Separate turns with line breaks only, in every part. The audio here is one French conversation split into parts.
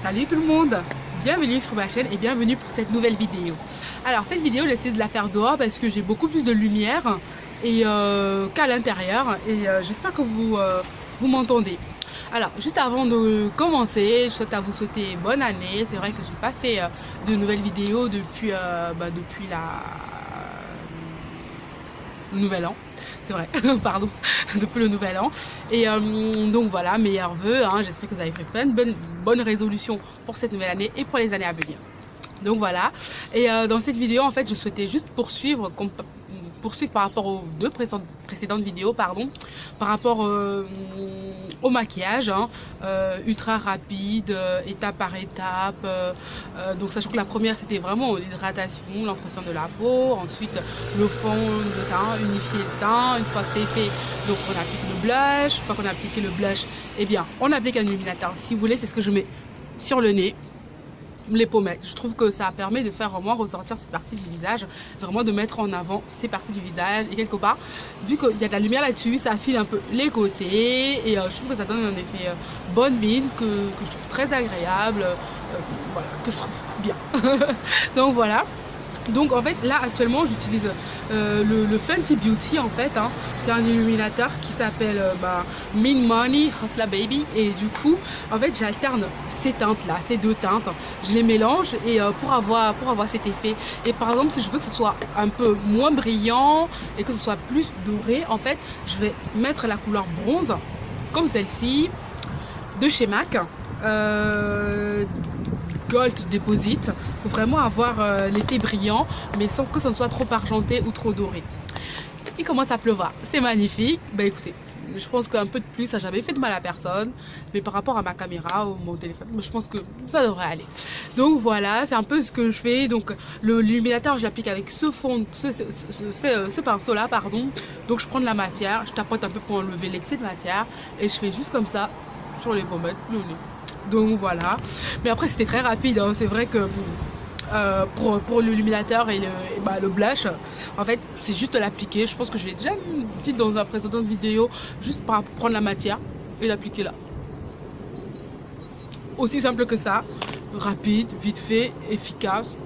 Salut tout le monde, bienvenue sur ma chaîne et bienvenue pour cette nouvelle vidéo. Alors cette vidéo j'essaie de la faire dehors parce que j'ai beaucoup plus de lumière et qu'à l'intérieur et j'espère que vous m'entendez. Alors juste avant de commencer, je souhaite à vous souhaiter bonne année. C'est vrai que j'ai pas fait de nouvelles vidéos depuis le nouvel an, c'est vrai, pardon, depuis le nouvel an. Et donc voilà, meilleurs vœux, hein. J'espère que vous avez pris plein de bonnes résolutions pour cette nouvelle année et pour les années à venir. Donc voilà, et dans cette vidéo en fait je souhaitais juste poursuivre par rapport aux deux précédentes vidéos, pardon, par rapport au maquillage, hein, ultra rapide, étape par étape. Donc sachant que la première c'était vraiment l'hydratation, l'entretien de la peau, ensuite le fond de teint, unifier le teint. Une fois que c'est fait, donc on applique le blush. Une fois qu'on a appliqué le blush, eh bien on applique un illuminateur. Si vous voulez, c'est ce que je mets sur le nez, les pommettes. Je trouve que ça permet de faire vraiment ressortir cette partie du visage, vraiment de mettre en avant ces parties du visage. Et quelque part, vu qu'il y a de la lumière là-dessus, ça affine un peu les côtés et je trouve que ça donne un effet bonne mine que je trouve très agréable, voilà, que je trouve bien. Donc voilà. Donc en fait là actuellement j'utilise le Fenty Beauty en fait, hein. C'est un illuminateur qui s'appelle Mint Money Hustler Baby et du coup en fait j'alterne ces teintes là, ces deux teintes, je les mélange et pour avoir cet effet. Et par exemple si je veux que ce soit un peu moins brillant et que ce soit plus doré, en fait je vais mettre la couleur bronze comme celle-ci de chez MAC, Gold Deposit, pour vraiment avoir l'effet brillant mais sans que ça ne soit trop argenté ou trop doré. Il commence à pleuvoir, c'est magnifique. Bah écoutez, je pense qu'un peu de pluie ça n'a jamais fait de mal à personne, mais par rapport à ma caméra ou mon téléphone, je pense que ça devrait aller. Donc voilà, c'est un peu ce que je fais. Donc l'illuminateur je l'applique avec ce fond, ce pinceau là, pardon. Donc je prends de la matière, je tapote un peu pour enlever l'excès de matière et je fais juste comme ça sur les pommettes, le nez. Donc voilà, mais après c'était très rapide, hein. C'est vrai que pour l'illuminateur et le blush, en fait c'est juste l'appliquer. Je pense que je l'ai déjà dit dans une précédente vidéo, juste par prendre la matière et l'appliquer là. Aussi simple que ça, rapide, vite fait, efficace,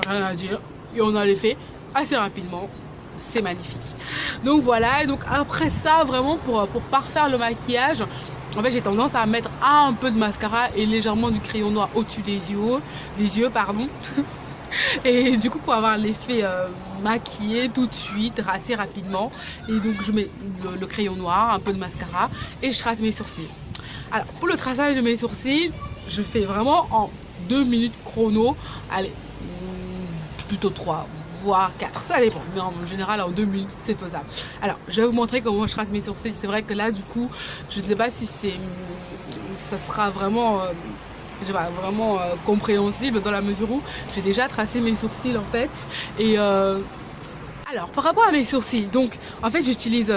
rien à dire, et on a l'effet assez rapidement. C'est magnifique. Donc voilà, et donc après ça vraiment pour parfaire le maquillage, en fait j'ai tendance à mettre un peu de mascara et légèrement du crayon noir au-dessus des yeux, pardon. Et du coup pour avoir l'effet maquillé tout de suite, assez rapidement. Et donc je mets le crayon noir, un peu de mascara et je trace mes sourcils. Alors pour le traçage de mes sourcils, je fais vraiment en 2 minutes chrono. Allez, plutôt 3 voire 4, ça dépend, mais en général en 2 minutes c'est faisable. Alors je vais vous montrer comment je trace mes sourcils. C'est vrai que là du coup je ne sais pas si ça sera vraiment compréhensible dans la mesure où j'ai déjà tracé mes sourcils en fait. Et alors par rapport à mes sourcils, donc en fait j'utilise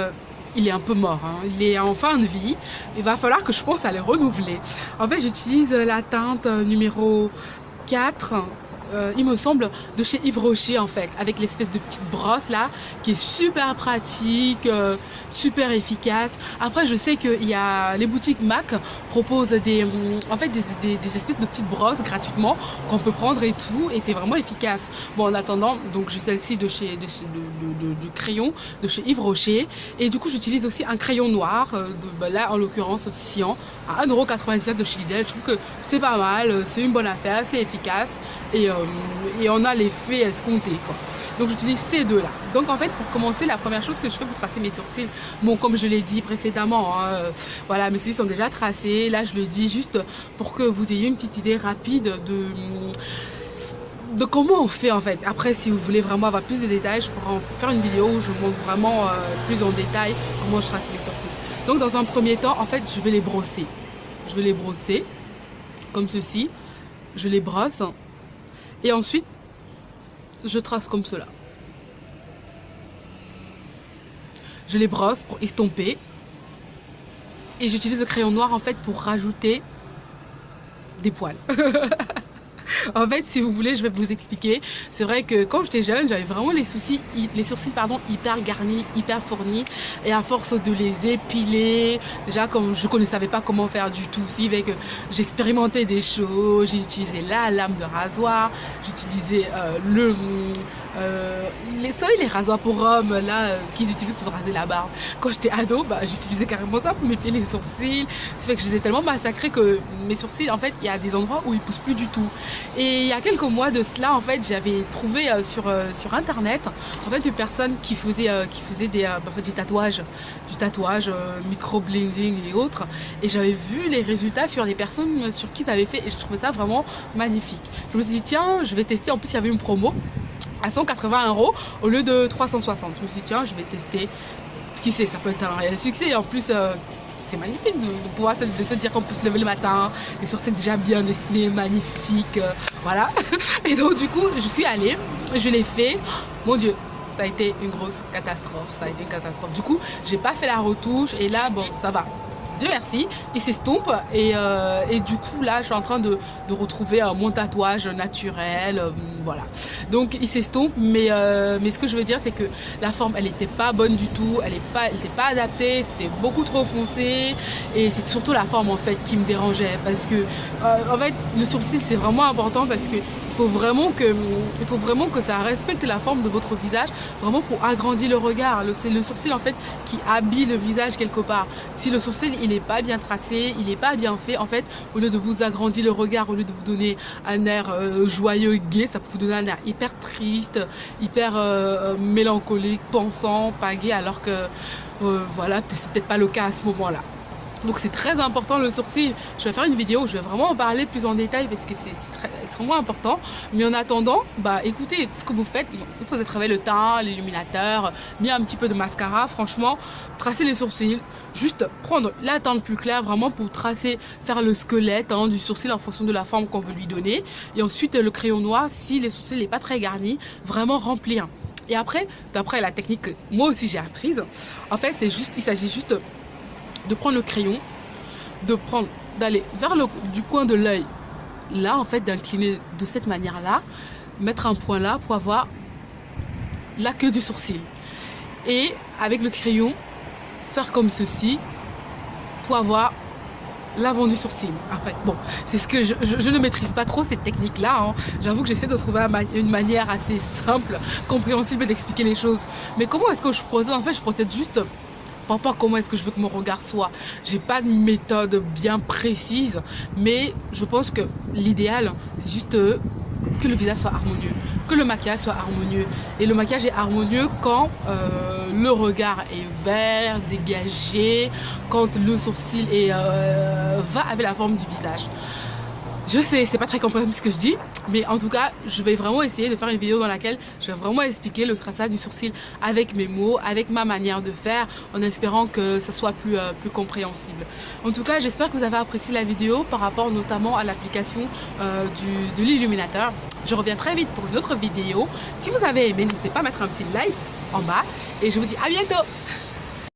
il est un peu mort, hein. Il est en fin de vie, il va falloir que je pense à les renouveler. En fait j'utilise la teinte numéro 4, il me semble, de chez Yves Rocher en fait, avec l'espèce de petite brosse là qui est super pratique, super efficace. Après je sais que les boutiques MAC proposent en fait des espèces de petites brosses gratuitement qu'on peut prendre et tout, et c'est vraiment efficace. Bon en attendant, donc j'ai celle-ci de crayon de chez Yves Rocher, et du coup j'utilise aussi un crayon noir là en l'occurrence cyan à 1,97 € de chez Lidl. Je trouve que c'est pas mal, c'est une bonne affaire, c'est efficace et on a l'effet escompté quoi. Donc j'utilise ces deux là. Donc en fait pour commencer, la première chose que je fais pour tracer mes sourcils, bon comme je l'ai dit précédemment, hein, voilà, mes sourcils sont déjà tracés. Là je le dis juste pour que vous ayez une petite idée rapide de comment on fait en fait. Après si vous voulez vraiment avoir plus de détails, je pourrais en faire une vidéo où je montre vraiment plus en détail comment je trace mes sourcils. Donc dans un premier temps en fait je vais les brosser. Je vais les brosser comme ceci. Je les brosse. Et ensuite, je trace comme cela. Je les brosse pour estomper. Et j'utilise le crayon noir en fait pour rajouter des poils. En fait, si vous voulez, je vais vous expliquer. C'est vrai que quand j'étais jeune, j'avais vraiment les sourcils hyper garnis, hyper fournis. Et à force de les épiler, déjà comme je ne savais pas comment faire du tout, si avec j'expérimentais des choses, j'ai utilisé la lame de rasoir, j'utilisais les rasoirs pour hommes là qu'ils utilisent pour se raser la barbe. Quand j'étais ado, j'utilisais carrément ça pour m'épiler les sourcils. C'est fait que je les ai tellement massacrés que mes sourcils, en fait, il y a des endroits où ils poussent plus du tout. Et il y a quelques mois de cela, en fait, j'avais trouvé sur internet en fait une personne qui faisait du tatouage micro-blending et autres. Et j'avais vu les résultats sur les personnes sur qui ça avait fait et je trouvais ça vraiment magnifique. Je me suis dit tiens, je vais tester. En plus, il y avait une promo à 180 € au lieu de 360. Je me suis dit tiens, je vais tester. Qui sait, ça peut être un réel succès. Et en plus, c'est magnifique de pouvoir de se dire qu'on peut se lever le matin, les sourcils déjà bien dessinés, magnifiques, voilà. Et donc du coup, je suis allée, je l'ai fait. Mon Dieu, ça a été une grosse catastrophe. Ça a été une catastrophe. Du coup, j'ai pas fait la retouche et là, bon, ça va. Dieu merci, il s'estompe et du coup là je suis en train de retrouver mon tatouage naturel, voilà. Donc il s'estompe, mais ce que je veux dire c'est que la forme elle n'était pas bonne du tout, elle n'était pas adaptée, c'était beaucoup trop foncé et c'est surtout la forme en fait qui me dérangeait parce que en fait le sourcil c'est vraiment important parce que il faut vraiment que ça respecte la forme de votre visage, vraiment pour agrandir le regard. C'est le sourcil en fait qui habille le visage quelque part. Si le sourcil il n'est pas bien tracé, il n'est pas bien fait, en fait, au lieu de vous agrandir le regard, au lieu de vous donner un air joyeux, gai, ça peut vous donner un air hyper triste, hyper mélancolique, pensant, pas gai, alors que voilà, c'est peut-être pas le cas à ce moment-là. Donc c'est très important le sourcil. Je vais faire une vidéo où je vais vraiment en parler plus en détail parce que c'est extrêmement important. Mais en attendant, écoutez, ce que vous faites, il faut travailler le teint, l'illuminateur, mis un petit peu de mascara. Franchement, tracer les sourcils, juste prendre la teinte plus claire vraiment pour tracer, faire le squelette du sourcil en fonction de la forme qu'on veut lui donner. Et ensuite le crayon noir, si les sourcils n'est pas très garni, vraiment remplir. Et après, d'après la technique que moi aussi j'ai apprise, en fait il s'agit juste de prendre le crayon, d'aller vers du coin de l'œil, là en fait d'incliner de cette manière là, mettre un point là pour avoir la queue du sourcil et avec le crayon faire comme ceci pour avoir l'avant du sourcil. Après bon, c'est ce que je ne maîtrise pas trop cette technique là, j'avoue que j'essaie de trouver une manière assez simple, compréhensible d'expliquer les choses. Mais comment est-ce que je procède? En fait je procède juste pas comment est-ce que je veux que mon regard soit. J'ai pas de méthode bien précise, mais je pense que l'idéal c'est juste que le visage soit harmonieux, que le maquillage soit harmonieux. Et le maquillage est harmonieux quand le regard est vert, dégagé, quand le sourcil va avec la forme du visage. Je sais, c'est pas très compréhensible ce que je dis, mais en tout cas, je vais vraiment essayer de faire une vidéo dans laquelle je vais vraiment expliquer le traçage du sourcil avec mes mots, avec ma manière de faire, en espérant que ça soit plus compréhensible. En tout cas, j'espère que vous avez apprécié la vidéo par rapport notamment à l'application de l'illuminateur. Je reviens très vite pour une autre vidéo. Si vous avez aimé, n'hésitez pas à mettre un petit like en bas et je vous dis à bientôt.